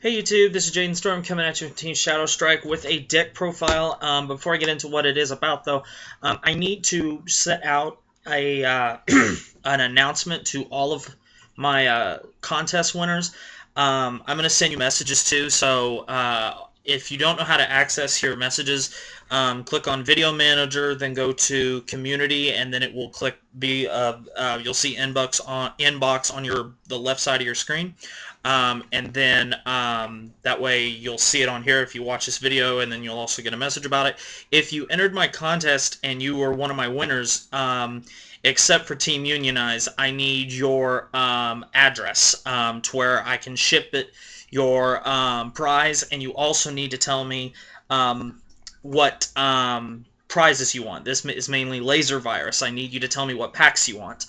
Hey YouTube, this is Jaden Storm coming at you with Team Shadow Strike with a deck profile. Before I get into what it is about, though, I need to set out a an announcement to all of my contest winners. I'm going to send you messages too, so if you don't know how to access your messages, click on Video Manager, then go to Community, and then it will click you'll see inbox on the left side of your screen. And then that way you'll see it on here if you watch this video, and then you'll also get a message about it. If you entered my contest and you were one of my winners, except for Team Unionize, I need your address to where I can ship your prize, and you also need to tell me what prizes you want. This is mainly laser virus. I need you to tell me what packs you want.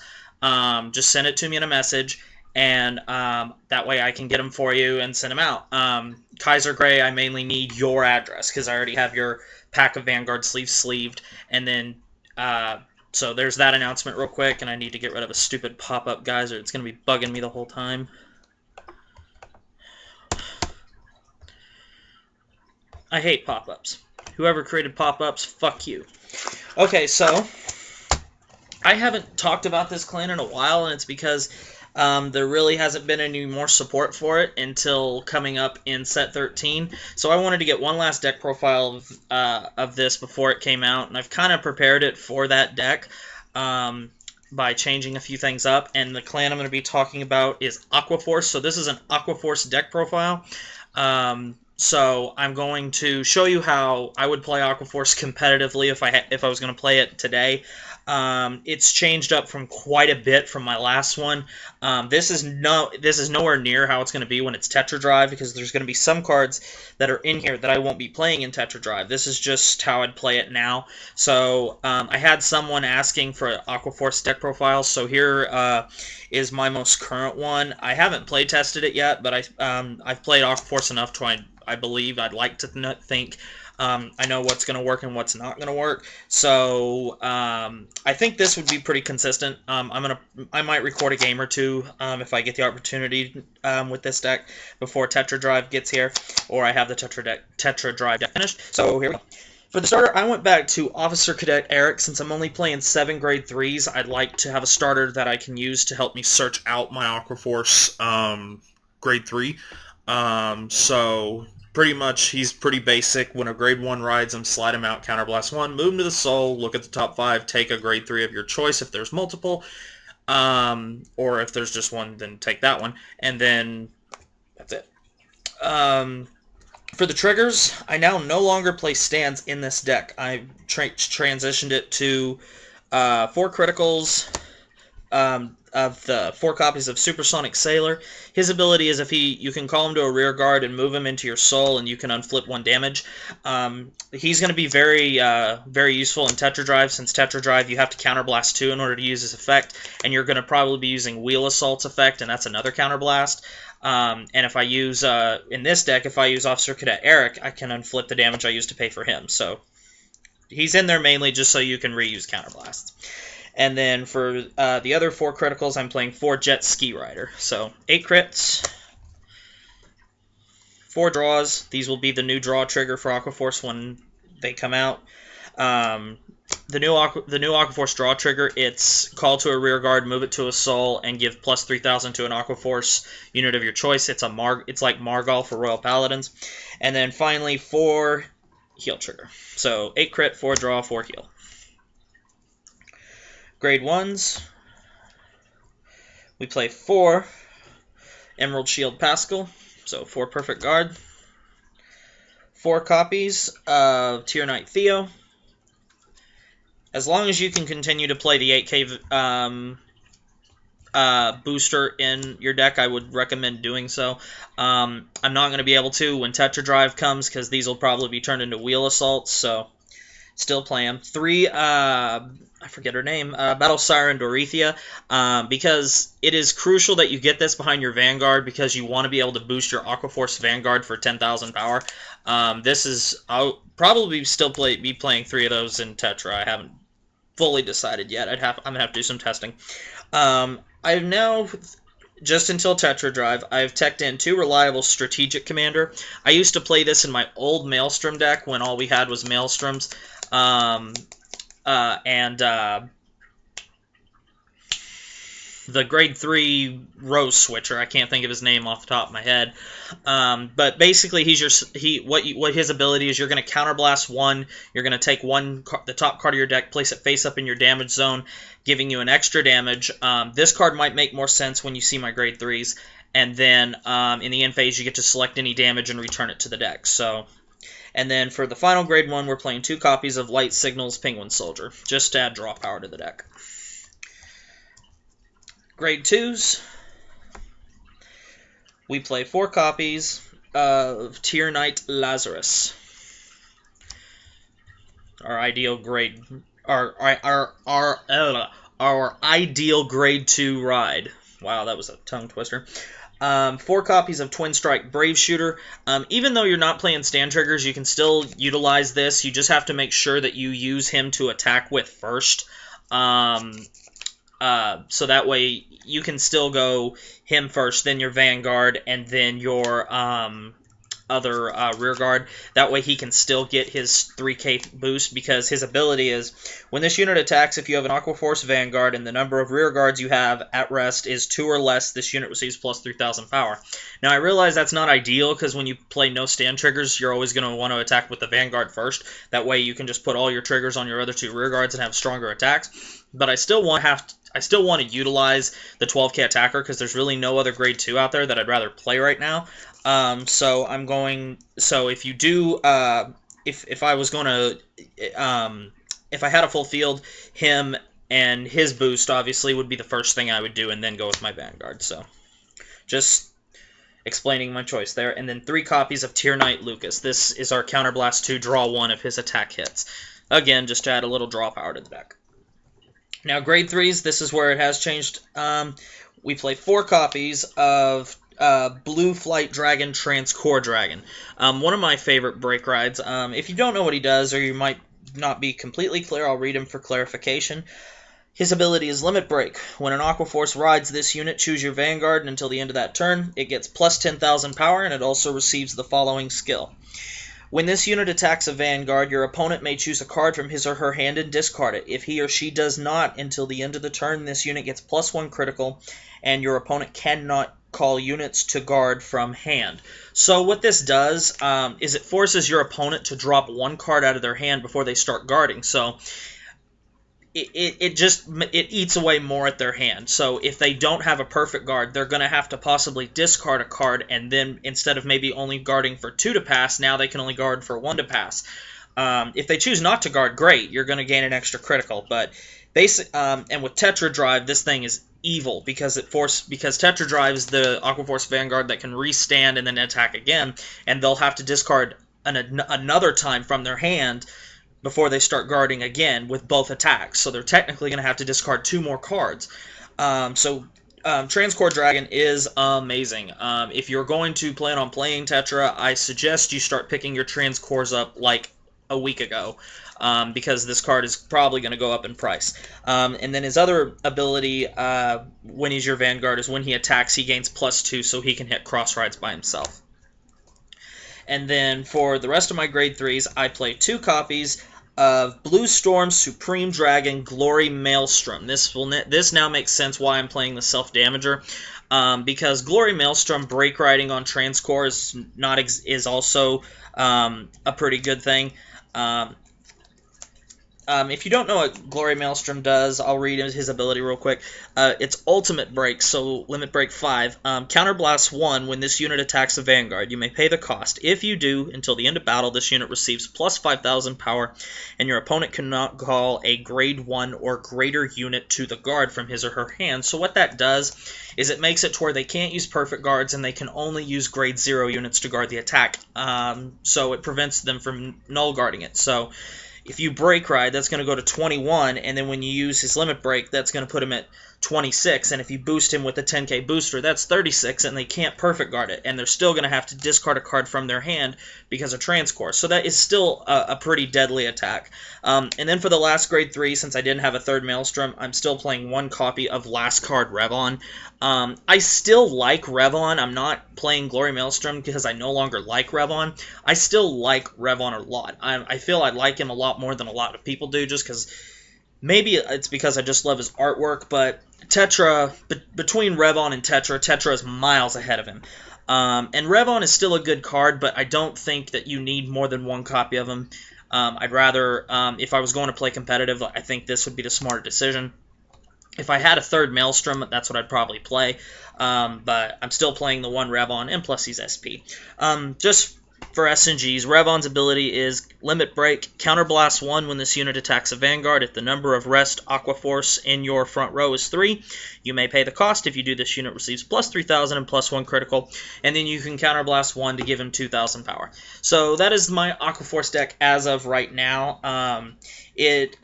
Just send it to me in a message, and that way I can get them for you and send them out. Kaiser Gray, I mainly need your address because I already have your pack of Vanguard sleeves sleeved. And then, so there's that announcement real quick, and I need to get rid of a stupid pop-up, guys, or it's going to be bugging me the whole time. I hate pop-ups. Whoever created pop-ups, fuck you. Okay, so I haven't talked about this clan in a while, and it's because there really hasn't been any more support for it until coming up in set 13. So I wanted to get one last deck profile of this before it came out, and I've kind of prepared it for that deck by changing a few things up. And the clan I'm going to be talking about is AquaForce. So this is an AquaForce deck profile. So I'm going to show you how I would play AquaForce competitively if I was going to play it today. It's changed up from quite a bit from my last one. This is nowhere near how it's going to be when it's Tetra Drive, because there's going to be some cards that are in here that I won't be playing in Tetra Drive. This is just how I'd play it now. So I had someone asking for an AquaForce deck profile, so here is my most current one. I haven't play tested it yet, but I've played AquaForce enough to I believe I'd like to think I know what's going to work and what's not going to work. So I think this would be pretty consistent. I might record a game or two if I get the opportunity with this deck before Tetra Drive gets here, or I have the Tetra Drive deck finished. So here we go. For the starter, I went back to Officer Cadet Eric. Since I'm only playing 7 grade 3s, I'd like to have a starter that I can use to help me search out my AquaForce grade 3. So pretty much, he's pretty basic. When a grade 1 rides him, slide him out, counterblast 1, move him to the soul, look at the top 5, take a grade 3 of your choice if there's multiple, or if there's just one, then take that one, and then that's it. For the triggers, I now no longer play stands in this deck. I transitioned it to 4 criticals, of the 4 copies of Supersonic Sailor. His ability is you can call him to a rear guard and move him into your soul, and you can unflip 1 damage. He's going to be very useful in Tetra Drive, since Tetra Drive you have to counterblast 2 in order to use his effect, and you're going to probably be using Wheel Assault's effect, and that's another counterblast. And if I use, in this deck, if I use Officer Cadet Eric, I can unflip the damage I used to pay for him. So he's in there mainly just so you can reuse counterblasts. And then for the other 4 criticals, I'm playing 4 Jet Ski Rider. So 8 crits, 4 draws. These will be the new draw trigger for AquaForce when they come out. The new AquaForce draw trigger, it's call to a rear guard, move it to a soul, and give plus 3,000 to an AquaForce unit of your choice. It's like Margal for Royal Paladins. And then finally 4 heal trigger. So 8 crit, 4 draw, 4 heal. Grade 1s, we play 4 Emerald Shield Pascal, so 4 Perfect Guard, 4 copies of Tier Knight Theo. As long as you can continue to play the 8K booster in your deck, I would recommend doing so. I'm not going to be able to when Tetra Drive comes, because these will probably be turned into Wheel Assaults, so still play them. 3, I forget her name, Battle Siren Dorothea, because it is crucial that you get this behind your Vanguard, because you want to be able to boost your AquaForce Vanguard for 10,000 power. I'll probably still be playing 3 of those in Tetra. I haven't fully decided yet. I'm going to have to do some testing. I've now just until Tetra Drive, I've teched in 2 reliable Strategic Commander. I used to play this in my old Maelstrom deck when all we had was Maelstroms. The grade 3 Rose Switcher. I can't think of his name off the top of my head. But basically, what his ability is, you're going to counterblast 1. You're going to take the top card of your deck, place it face up in your damage zone, giving you an extra damage. This card might make more sense when you see my grade 3s. And then in the end phase, you get to select any damage and return it to the deck. And then for the final grade 1, we're playing 2 copies of Light Signals Penguin Soldier, just to add draw power to the deck. Grade 2s, we play 4 copies of Tier Knight Lazarus. Our ideal grade, our ideal grade 2 ride. Wow, that was a tongue twister. 4 copies of Twin Strike Brave Shooter. Even though you're not playing stand triggers, you can still utilize this. You just have to make sure that you use him to attack with first. So that way you can still go him first, then your Vanguard, and then your other rear guard. That way he can still get his 3k boost, because his ability is, when this unit attacks, if you have an AquaForce Vanguard and the number of rear guards you have at rest is 2 or less, this unit receives plus 3,000 power. Now I realize that's not ideal, because when you play no stand triggers, you're always going to want to attack with the Vanguard first. That way you can just put all your triggers on your other 2 rear guards and have stronger attacks. But I still want to utilize the 12k attacker, because there's really no other grade 2 out there that I'd rather play right now. So if you do, if I was going to, if I had a full field, him and his boost obviously would be the first thing I would do, and then go with my Vanguard. So just explaining my choice there. And then 3 copies of Tier Knight Lucas. This is our counterblast to draw 1 if his attack hits. Again, just to add a little draw power to the deck. Now, grade 3s, this is where it has changed. We play 4 copies of Blue Flight Dragon Transcore Dragon. One of my favorite break rides. If you don't know what he does, or you might not be completely clear, I'll read him for clarification. His ability is Limit Break. When an AquaForce rides this unit, choose your Vanguard, and until the end of that turn, it gets plus 10,000 power, and it also receives the following skill. When this unit attacks a Vanguard, your opponent may choose a card from his or her hand and discard it. If he or she does not, until the end of the turn, this unit gets plus 1 critical, and your opponent cannot call units to guard from hand. So what this does is it forces your opponent to drop 1 card out of their hand before they start guarding. So it eats away more at their hand. So if they don't have a perfect guard, they're going to have to possibly discard a card, and then instead of maybe only guarding for 2 to pass, now they can only guard for 1 to pass. If they choose not to guard, great, you're going to gain an extra critical. But and with Tetra Drive, this thing is evil, because Tetra Drive's the AquaForce Vanguard that can restand and then attack again, and they'll have to discard another time from their hand before they start guarding again with both attacks. So they're technically going to have to discard 2 more cards. Transcore Dragon is amazing. If you're going to plan on playing Tetra, I suggest you start picking your Transcores up like a week ago, because this card is probably going to go up in price. And then his other ability, when he's your Vanguard, is when he attacks, he gains plus 2, so he can hit cross rides by himself. And then for the rest of my grade 3s, I play 2 copies of Blue Storm Supreme Dragon Glory Maelstrom. This now makes sense why I'm playing the Self-Damager, because Glory Maelstrom break riding on Transcore is also a pretty good thing. If you don't know what Glory Maelstrom does, I'll read his ability real quick. It's Ultimate Break, so Limit Break 5. Counterblast 1 when this unit attacks a Vanguard. You may pay the cost. If you do, until the end of battle, this unit receives plus 5,000 power, and your opponent cannot call a grade 1 or greater unit to the guard from his or her hand. So what that does is it makes it to where they can't use perfect guards, and they can only use grade 0 units to guard the attack. So it prevents them from null guarding it. So if you break ride, that's going to go to 21, and then when you use his limit break, that's going to put him at 26, and if you boost him with a 10k booster, that's 36, and they can't perfect guard it, and they're still going to have to discard a card from their hand because of Transcore. So that is still a pretty deadly attack. And then for the last grade 3, since I didn't have a third Maelstrom, I'm still playing one copy of Last Card Revon. I still like Revon. I'm not playing Glory Maelstrom because I no longer like Revon. I still like Revon a lot. I feel I like him a lot more than a lot of people do, just because maybe it's because I just love his artwork, but Tetra, between Revon and Tetra, Tetra is miles ahead of him. And Revon is still a good card, but I don't think that you need more than one copy of him. I'd rather, if I was going to play competitive, I think this would be the smarter decision. If I had a third Maelstrom, that's what I'd probably play. But I'm still playing the one Revon, and plus he's SP. Just for SNGs, Revon's ability is Limit Break, Counterblast 1 when this unit attacks a Vanguard. If the number of Rest AquaForce in your front row is 3, you may pay the cost. If you do, this unit receives plus 3,000 and plus 1 critical, and then you can Counterblast 1 to give him 2,000 power. So that is my AquaForce deck as of right now. It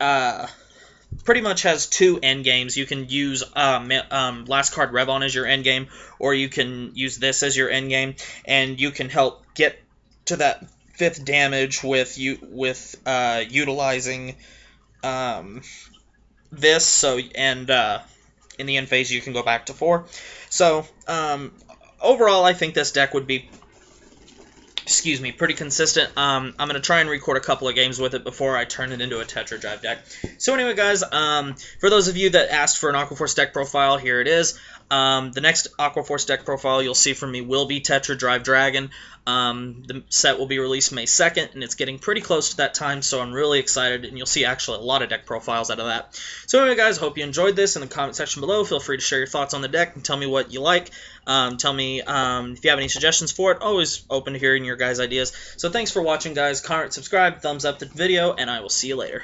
pretty much has two endgames. You can use Last Card Revon as your endgame, or you can use this as your endgame, and you can help get to that 5th damage with utilizing this. So, and in the end phase you can go back to 4. So overall, I think this deck would be, pretty consistent. I'm going to try and record a couple of games with it before I turn it into a Tetra Drive deck. So anyway, guys, for those of you that asked for an AquaForce deck profile, here it is. The next AquaForce deck profile you'll see from me will be Tetra Drive Dragon. The set will be released May 2nd, and it's getting pretty close to that time, so I'm really excited, and you'll see actually a lot of deck profiles out of that. So anyway, guys, hope you enjoyed this. In the comment section below, feel free to share your thoughts on the deck and tell me what you like. Tell me if you have any suggestions for it. Always open to hearing your guys' ideas. So thanks for watching, guys. Comment, subscribe, thumbs up the video, and I will see you later.